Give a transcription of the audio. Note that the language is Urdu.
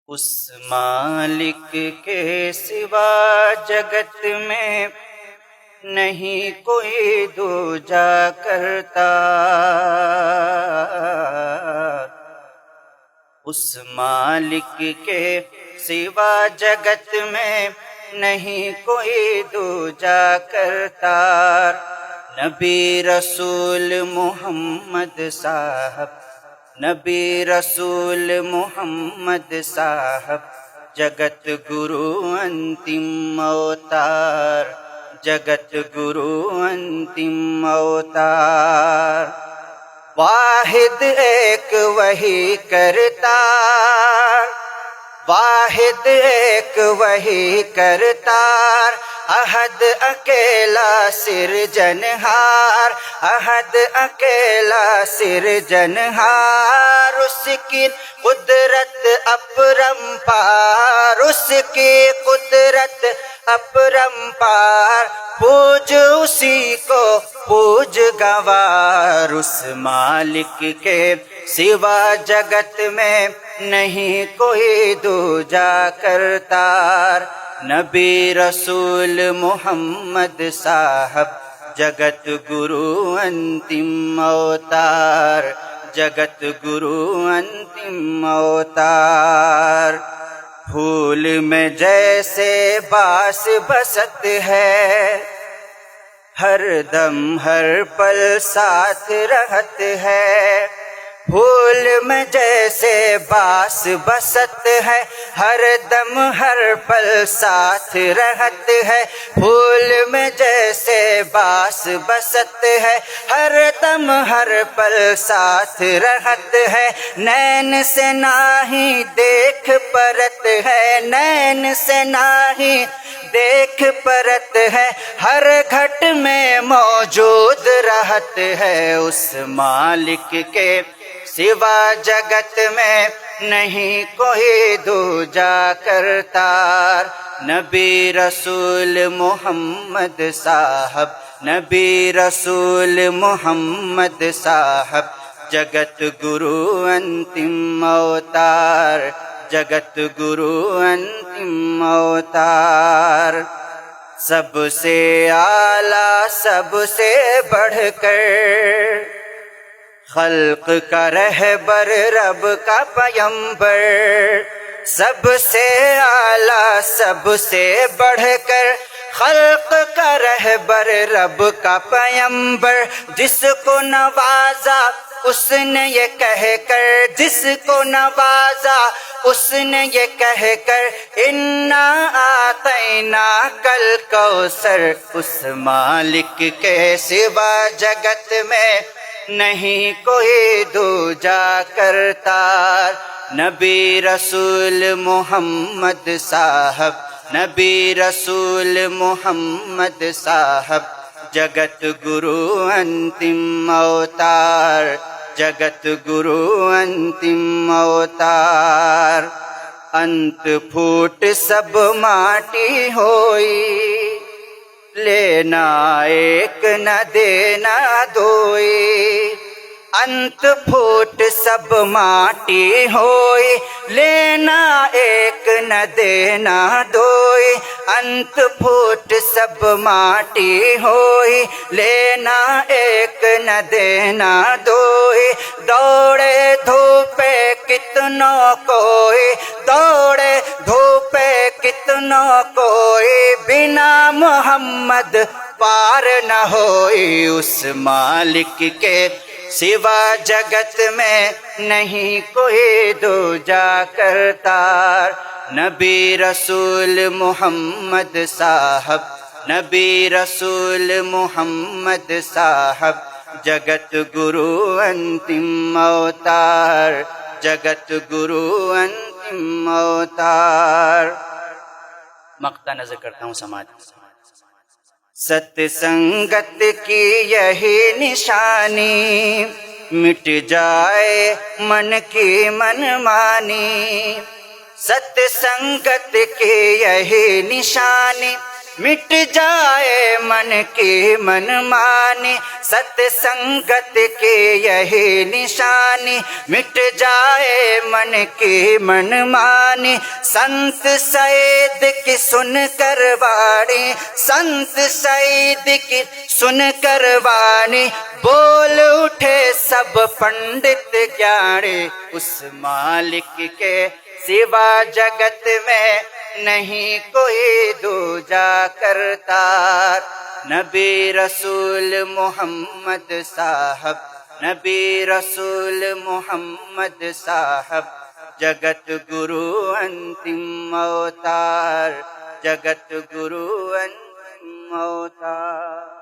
اس مالک کے سوا جگت میں نہیں کوئی دوجا کرتا، اس مالک کے سوا جگت میں نہیں کوئی دوجا کرتا۔ نبی رسول محمد صاحب، نبی رسول محمد صاحب، جگت گرو انتم اوتار، جگت گرو انتم اوتار۔ واحد ایک وہی کرتار، واحد ایک وہی کرتار، احد اکیلا سرجنہار، احد اکیلا سرجنہار۔ اس کی قدرت اپرمپار، اس کی قدرت اپرمپار، پوج اسی کو پوج گوار۔ اس مالک کے سوا جگت میں نہیں کوئی دوجا کرتار۔ نبی رسول محمد صاحب، جگت گرو انتم اوتار، جگت گرو انتم اوتار۔ پھول میں جیسے باس بست ہے، ہر دم ہر پل ساتھ رہت ہے۔ پھول میں جیسے باس بست ہے، ہر دم ہر پل ساتھ رہت ہے۔ پھول میں جیسے باس بست ہے، ہر دم ہر پل ساتھ رہت ہے۔ نین سے ناہی دیکھ پرت ہے، نین سے ناہی دیکھ پرت ہے، ہر گھٹ میں موجود رہت ہے۔ اس مالک کے سوا جگت میں نہیں کوئی دوجا کرتار۔ نبی رسول محمد صاحب، نبی رسول محمد صاحب، جگت گرو انتم اوتار، جگت گرو انتم اوتار۔ سب سے اعلیٰ، سب سے بڑھ کر، خلق کا رہبر، رب کا پیمبر۔ سب سے اعلیٰ، سب سے بڑھ کر، خلق کا رہبر، رب کا پیمبر۔ جس کو نوازا اس نے یہ کہہ کر، جس کو نوازا اس نے یہ کہہ کر، انا اعطیناک الکوثر۔ اس مالک کے سوا جگت میں نہیں کوئی دوجا کرتار۔ نبی رسول محمد صاحب، نبی رسول محمد صاحب، جگت گرو انتم اوتار، جگت گرو انتم اوتار۔ انت پھوٹ سب ماٹی ہوئی، لینا ایک نہ دینا دوئی۔ انت پھوٹ سب ماٹی ہوئی، لینا ایک نہ دینا دوئی۔ انت پھوٹ سب ماٹی ہوئی، لینا ایک نہ دینا دوئی۔ دوڑے دھوپے کتنوں کوئی، دوڑے دھوپے کتنوں کوئی، بنا محمد پار نہ ہوئی۔ اس مالک کے سوا جگت میں نہیں کوئی دوجا کرتار۔ نبی رسول محمد صاحب، نبی رسول محمد صاحب، جگت گرو انتم اوتار، جگت گرو انتم اوتار۔ مقطع نظر کرتا ہوں سماج۔ ست سنگت کی یہی نشانی، مٹ جائے من کی من مانی۔ ست سنگت کی یہی نشانی، مٹ جائے من کی من مانی ست سنگت کی یہی نشانی مٹ جائے من کی من مانی سنت سعید کی سن کر وانی سنت سعید کی سن کر وانی بول اٹھے سب پنڈت گیانی اس مالک کے سوا جگت میں نہیں کوئی دوجا کرتار نبی رسول محمد صاحب نبی رسول محمد صاحب جگت گرو انتم اوتار جگت گرو انتم اوتار